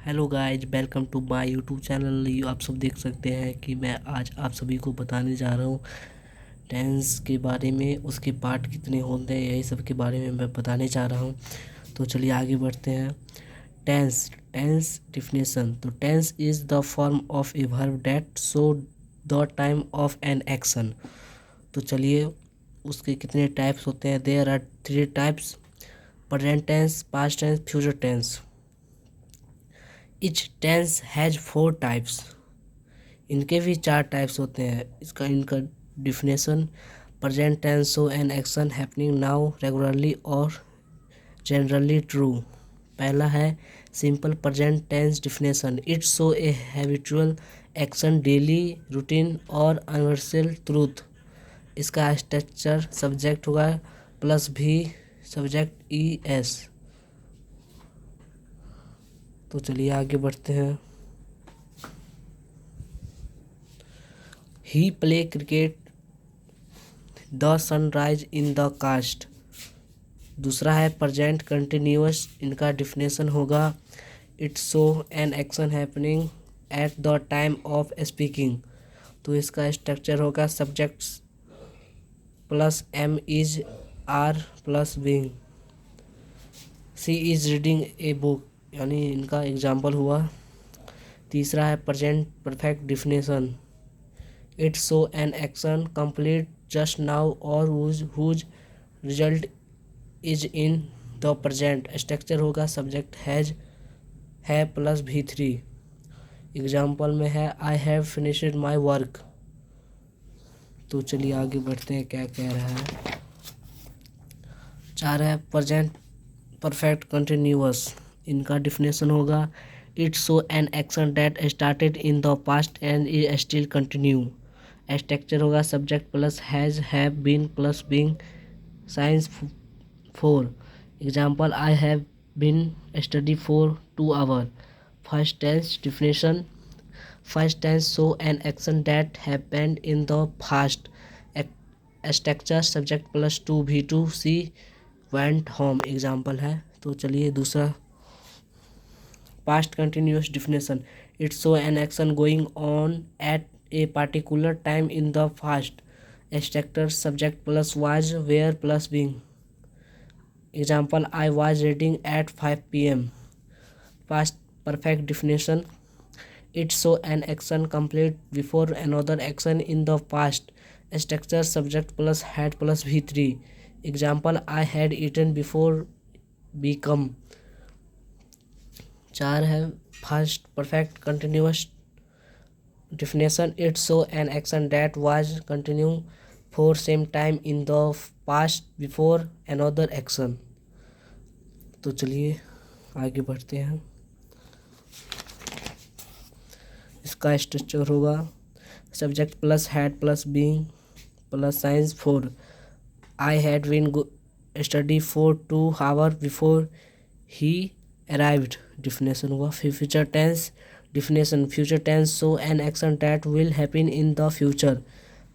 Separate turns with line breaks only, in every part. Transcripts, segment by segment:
Hello guys, welcome to my YouTube channel. ये आप सब देख सकते हैं कि मैं आज आप सभी को बताने जा रहा हूँ टेंस के बारे में। उसके पार्ट कितने होते हैं यही सब के बारे में मैं बताने जा रहा हूँ। तो चलिए आगे बढ़ते हैं। Tense tense definition. तो tense is the form of a verb that show the time of an action. तो चलिए उसके कितने टाइप्स होते हैं। There are 3 types: present tense, past tense, future tense. Each tense has 4 types. इनके भी 4 types होते हैं। इनका definition: present tense show an action happening now regularly और जनरली ट्रू। पहला है simple present tense definition. It show a habitual action, daily routine और universal truth. इसका स्ट्रक्चर सब्जेक्ट होगा प्लस भी सब्जेक्ट ई एस। तो चलिए आगे बढ़ते हैं। He play cricket the sunrise in the cast. दूसरा है प्रेजेंट कंटिन्यूअस। इनका डिफिनेशन होगा it show an action happening at the time of speaking. तो इसका स्ट्रक्चर होगा subjects plus am is are plus being. She is reading a book, यानी इनका example हुआ। तीसरा है present perfect definition. It show an action complete just now और whose result is in the present. Structure होगा subject has है plus V3। Example में है I have finished my work. तो चलिए आगे बढ़ते हैं क्या कह रहा है। 4 है प्रेजेंट परफेक्ट कंटिन्यूअस। इनका डिफिनेशन होगा it show an action that started in the past and is still continue. Structure होगा subject plus has have been plus being science 4। Example I have been study for 2 hour. First tense definition: first tense show an action that happened in the past. Structure subject plus 2 V2 she went home. Example है। तो चलिए दूसरा past continuous definition: it show an action going on at a particular time in the past. Structure subject plus was where plus being. Example I was reading at 5 p.m. Past perfect definition: it show an action complete before another action in the past. Structure subject plus had plus V3. Example I had eaten before become। 4 है first perfect continuous definition: it show an action that was continuing for same time in the past before another action। तो चलिए आगे बढ़ते हैं। इसका structure होगा subject plus had plus being plus science 4। I had been study for 2 hour before he arrived. Definition हुआ future tense definition: future tense show an action that will happen in the future.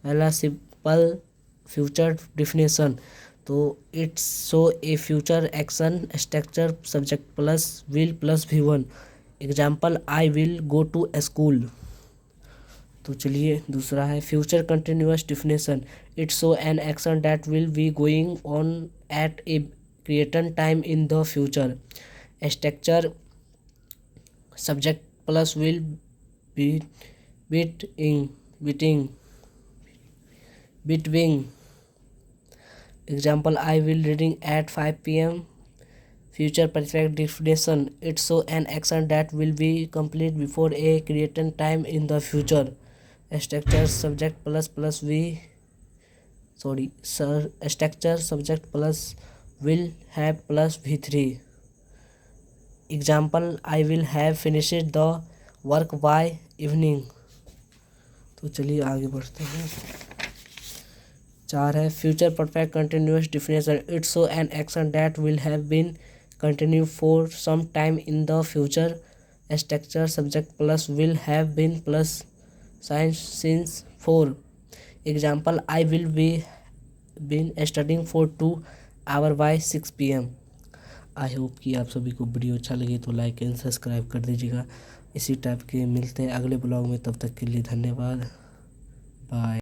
पहला simple future definition. तो it's show a future action. Structure subject plus will plus V1। Example I will go to school. तो चलिए दूसरा है future continuous definition: it show an action that will be going on at a certain time in the future. Structure subject plus will be beating between. Example I will reading at 5 p.m. Future perfect definition: it show an action that will be complete before a created time in the future. Structure subject plus structure subject plus will have plus V3। Example I will have finished the work by evening. तो चलिए आगे बढ़ते हैं। 4 है future perfect continuous definition: it show an action that will have been continue for some time in the future. Structure subject plus will have been plus science since 4। Example I will be been studying for 2 hour by 6 p.m. I hope कि आप सभी को video अच्छा लगे तो like and subscribe कर दीजिएगा। इसी टाइप के मिलते हैं अगले ब्लॉग में, तब तक के लिए धन्यवाद, बाय।